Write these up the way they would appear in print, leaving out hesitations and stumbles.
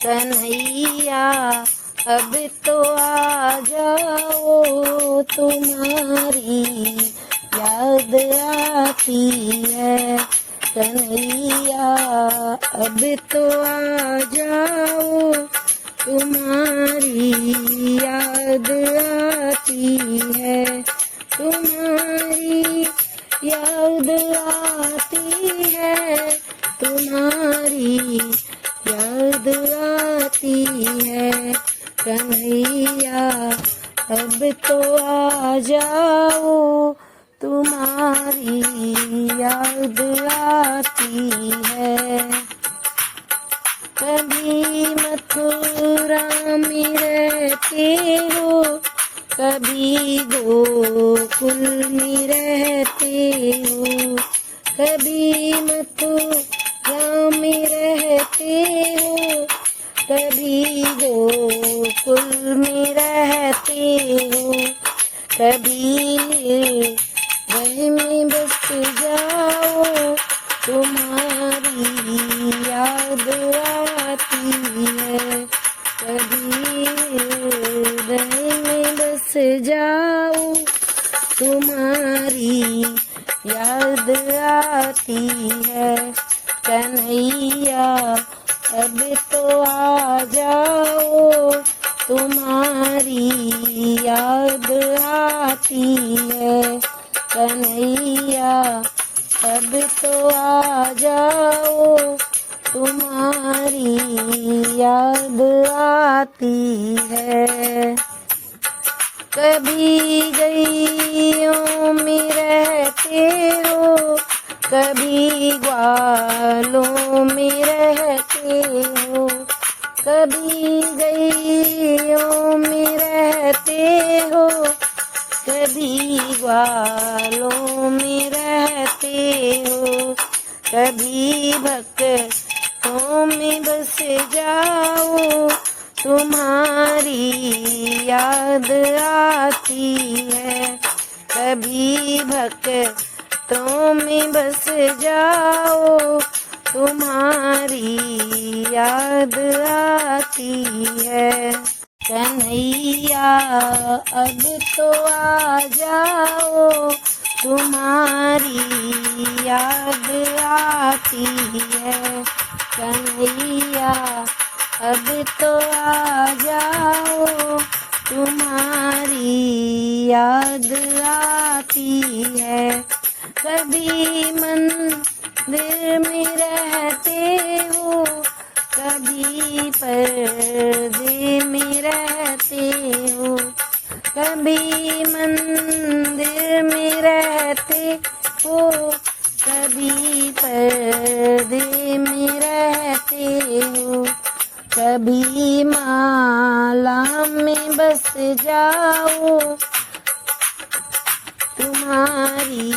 कन्हैया अब तो आ जाओ, तुम्हारी याद आती है। कन्हैया अब तो आ जाओ, तुम्हारी याद आती है। तुम्हारी याद आती है, तुम्हारी याद आती है। कन्हैया अब तो आ जाओ, तुम्हारी याद आती है। कभी मथुरा में रहते हो, कभी गोकुल में रहते हो। कभी मथुरा में रहते हो, कभी गोकुल में रहते हो। कभी निर्भय में बस जाओ, तुम्हारी याद आती है। कभी हृदय में बस जाओ, तुम्हारी याद आती है। कन्हैया अब तो आ जाओ, तुम्हारी याद आती है। कन्हैया अब तो आ जाओ, तुम्हारी याद आती है। कभी गैयों में रहते हो, कभी ग्वालों में रहते हो। कभी गैयों में रहते हो, कभी ग्वालों में रहते हो। कभी भक्तों में बस जाओ, तुम्हारी याद आती है। कभी भक्तों में बस जाओ, तुम्हारी याद आती है। कन्हैया अब तो आ जाओ, तुम्हारी याद आती है। कन्हैया अब तो आ जाओ, तुम्हारी याद आती है। कभी मंदिर में रहते हो, कभी पर्दे में रहते हो। कभी मंदिर में रहते हो, कभी पर्दे में रहते हो। कभी माला में बस जाओ, तुम्हारी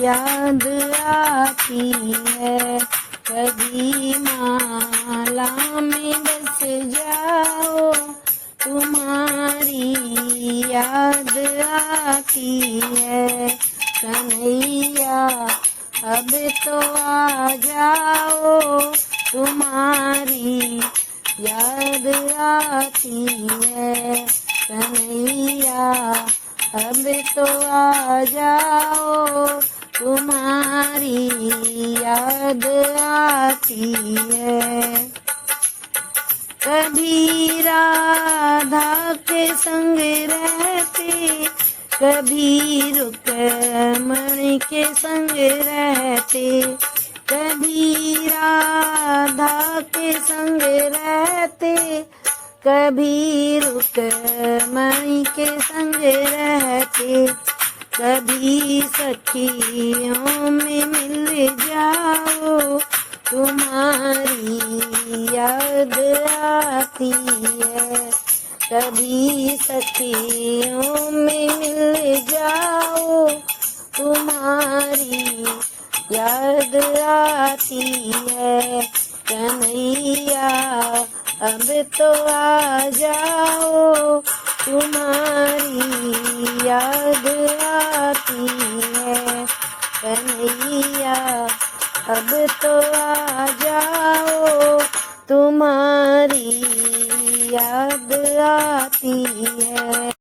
याद आती है। कभी माला में बस जाओ, तुम्हारी याद आती है। कन्हैया अब तो आ जाओ, तुम्हारी याद आती है। कन्हैया अब तो आ जाओ, तुम्हारी याद आती है। कभी राधा के संग रहते, कभी रुक्मणी के संग रहते। कभी राधा के संग रहते, कभी रुक्मणी के संग रहते। कभी सखियों में मिल जाओ, तुम्हारी याद आती है। कभी सखियों में मिल जाओ, तुम्हारी याद आती है। कन्हैया अब तो आ जाओ, तुम्हारी याद आती है। कन्हैया अब तो आ जाओ, तुम्हारी याद आती है।